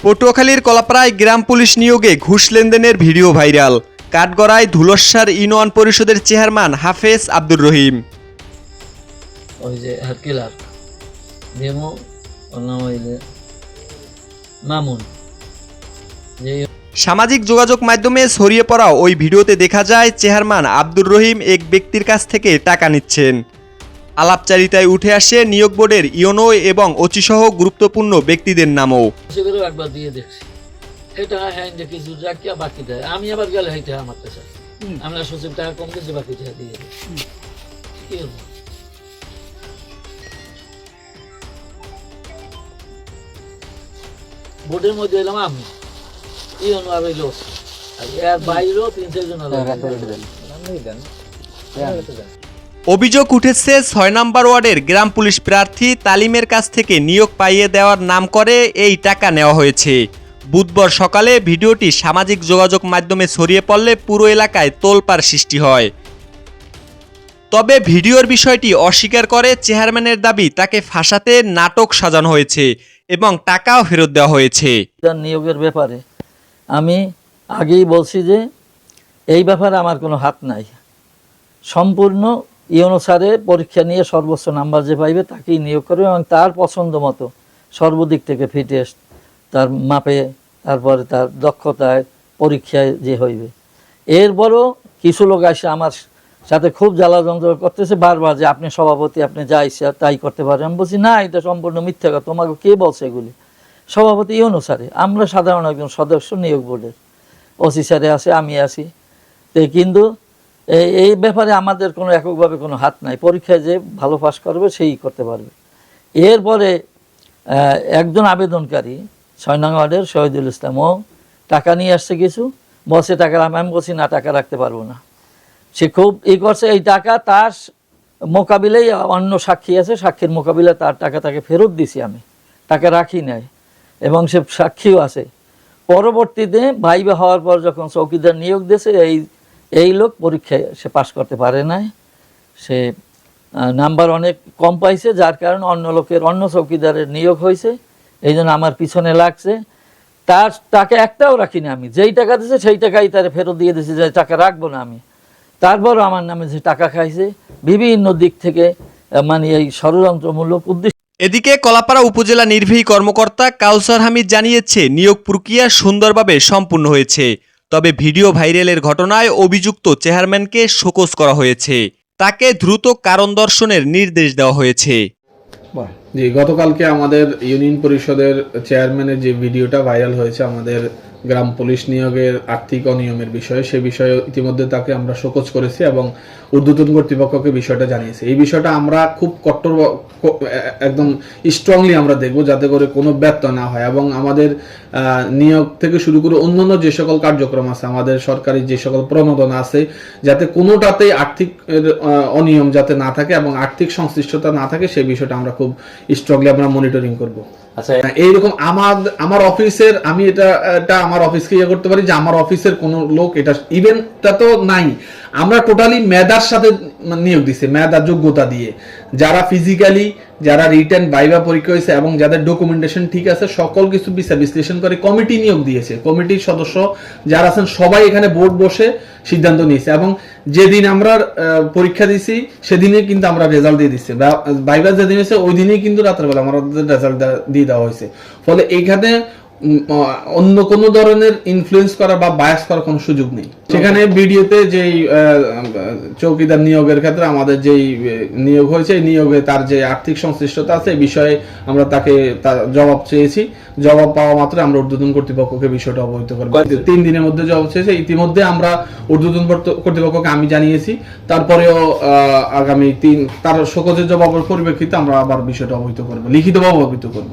পটুয়াখালীর কলাপাড়ায় গ্রাম পুলিশ নিয়োগে ঘুষ লেনদেনের ভিডিও ভাইরাল। কাঠগড়ায় ধুলস্যার ইউনিয়ন পরিষদের চেয়ারম্যান হাফেজ আব্দুর রহিম। ওই যে হাকিলার ডেমো ওর নাম হইলে মামুন। সামাজিক যোগাযোগ মাধ্যমে ছড়িয়ে পড়া ওই ভিডিওতে দেখা যায় চেয়ারম্যান আব্দুর রহিম এক ব্যক্তির কাছ থেকে টাকা নিচ্ছেন। আলাপচারিতায় উঠে আসে নিয়োগ বোর্ডের ইউনো এবং অচিসহ গুরুত্বপূর্ণ ব্যক্তিদের নামও। সেগুলো একবার দিয়ে দেখছি, এটা হ্যাঁ কিছু রাখিয়া বাকি দেয়। আমি আবার গেলে হেঁটে আমার কাছে আমরা সচিব টাকা কম দিয়েছি, বাকি টাকা দিয়ে দেয়। কি হলো বোর্ডের মধ্যে এলাম আমি ইউনো আর হইল আর এর বাইরেও 3-4 জন অভিযোগ উঠেছে ৬ নম্বর ওয়ার্ডের গ্রাম পুলিশ প্রার্থী তালিমের কাছ থেকে নিয়োগ পাইয়ে দেওয়ার নাম করে এই টাকা নেওয়া হয়েছে। বুধবার সকালে ভিডিওটি সামাজিক যোগাযোগ মাধ্যমে ছড়িয়ে পড়লে পুরো এলাকায় তোলপাড় সৃষ্টি হয়। তবে ভিডিওর বিষয়টি অস্বীকার করে চেয়ারম্যানের দাবি তাকে ফাঁসাতে নাটক সাজানো হয়েছে এবং টাকাও ফেরত দেওয়া হয়েছে। নিয়োগের ব্যাপারে আমি আগেই বলছি যে এই ব্যাপারে আমার কোনো হাত নাই। সম্পূর্ণ ইউনো স্যারে পরীক্ষা নিয়ে সর্বোচ্চ নাম্বার যে পাইবে তাকেই নিয়োগ করবে এবং তার পছন্দ মতো সর্বদিক থেকে ফিটেস্ট, তার মাপে, তারপরে তার দক্ষতায় পরীক্ষায় যে হইবে। এরপরও কিছু লোক এসে আমার সাথে খুব জ্বালা যন্ত্রণা করতেছে বারবার যে আপনি সভাপতি, আপনি যা ইচ্ছা তাই করতে পারেন। আমি বলছি না, এটা সম্পূর্ণ মিথ্যা কথা। তোমাকে কে বলছে এগুলি? সভাপতি ইউনো স্যারে, আমরা সাধারণ একজন সদস্য নিয়োগ বোর্ডের, ওসি স্যারে আছে, আমি আছি। তো কিন্তু এই ব্যাপারে আমাদের কোনো এককভাবে কোনো হাত নাই। পরীক্ষায় যে ভালো পাস করবে সেই করতে পারবে। এরপরে একজন আবেদনকারী ৬ নং ওয়ার্ডের শহীদুল ইসলাম, ও টাকা নিয়ে আসছে কিছু, বসে টাকা আমি বলছি না, টাকা রাখতে পারবো না। সে খুব করছে, এই টাকা তার মোকাবিলায় অন্য সাক্ষী আছে, সাক্ষীর মোকাবিলায় তার টাকা তাকে ফেরত দিছি, আমি টাকা রাখি নাই এবং সে সাক্ষীও আছে। পরবর্তীতে ভাইবা হওয়ার পর যখন চৌকিদার নিয়োগ দিয়েছে, এই লোক পরীক্ষায় সে পাশ করতে পারে নাই, সে নাম্বার অনেক কম পাইছে, যার কারণে অন্য চৌকিদারের নিয়োগ হয়েছে। এই জন্য আমার পিছনে লাগছে। তার টাকা একটাও রাখিনি আমি, যেই টাকা দিয়েছে সেই টাকাই তার ফেরত দিয়ে দিয়েছে, যে টাকা রাখবো না আমি। তারপরও আমার নামে যে টাকা খাইছে বিভিন্ন দিক থেকে, মানে এই ষড়যন্ত্রমূলক উদ্দেশ্য। এদিকে কলাপাড়া উপজেলা নির্বাহী কর্মকর্তা কাউসার হামিদ জানিয়েছে নিয়োগ প্রক্রিয়া সুন্দরভাবে সম্পূর্ণ হয়েছে। তবে ভিডিও ভাইরালের ঘটনায় অভিযুক্ত চেয়ারম্যানকে শোকজ করা হয়েছে। তাকে দ্রুত কারণ দর্শনের নির্দেশ দেওয়া হয়েছে। জি, গতকালকে আমাদের ইউনিয়ন পরিষদের চেয়ারম্যানের যে ভিডিওটা ভাইরাল হয়েছে আমাদের গ্রাম পুলিশ নিয়োগের আর্থিক অনিয়মের বিষয়ে, সে বিষয়ে ইতিমধ্যে তাকে আমরা শোকজ করেছি এবং ঊর্ধ্বতন কর্তৃপক্ষকে বিষয়টা জানিয়েছি। এই বিষয়টা আমরা খুব কঠোর একদম স্ট্রংলি আমরা দেখব, যাতে করে কোনো ব্যর্থ না হয় এবং আমাদের নিয়োগ থেকে শুরু করে অন্যান্য যে সকল কার্যক্রম আছে, আমাদের সরকারি যে সকল প্রণোদনা আছে, যাতে কোনোটাতেই আর্থিক অনিয়ম যাতে না থাকে এবং আর্থিক সংশ্লিষ্টতা না থাকে, সেই বিষয়টা আমরা খুব স্ট্রংলি আমরা মনিটরিং করব। আচ্ছা, এইরকম আমার অফিসের, আমি এটা আমার অফিসকে ইয়ে করতে পারি যে আমার অফিসের কোনো লোক এটা ইভেন্টটা তো নাই, আমরা টোটালি মেধার সাথে নিয়োগ দিছে, মেধা যোগ্যতা দিয়ে, যারা ফিজিক্যালি, যারা রিটেন ভাইভা পরীক্ষা হয়েছে এবং যাদের ডকুমেন্টেশন ঠিক আছে, সকল কিছু বিচার বিশ্লেষণ করে কমিটি নিয়োগ দিয়েছে। কমিটির সদস্য যারা আছেন সবাই এখানে বোর্ড বসে সিদ্ধান্ত নিয়েছে এবং যেদিন আমরা পরীক্ষা দিছি সেদিনে কিন্তু আমরা রেজাল্ট দিয়ে দিচ্ছি। ভাইভা যেদিন হয়েছে ওই দিনেই কিন্তু রাত্রেবেলা আমাদের রেজাল্ট দিয়ে দেওয়া হয়েছে। ফলে এইখানে অন্য কোনো ধরনের ইনফ্লুয়েন্স করা বা বায়াস করার কোনো সুযোগ নেই। সেখানে ভিডিওতে যেই চৌকিদার নিয়োগের ক্ষেত্রে আমাদের যেই নিয়োগ হয়েছে, এই নিয়োগে তার যে আর্থিক সংশ্লিষ্টতা আছে এই বিষয়ে আমরা তাকে তার জবাব চেয়েছি। জবাব পাওয়া মাত্র আমরা ঊর্ধ্বতন কর্তৃপক্ষকে বিষয়টা অবহিত করব। 3 দিনের মধ্যে জবাব চেয়েছে, ইতিমধ্যে আমরা ঊর্ধ্বতন কর্তৃপক্ষকে আমি জানিয়েছি। তারপরেও আগামী তার শোকজের জবাবের পরিপ্রেক্ষিতে আমরা আবার বিষয়টা অবহিত করব, লিখিতভাবে অবহিত করব।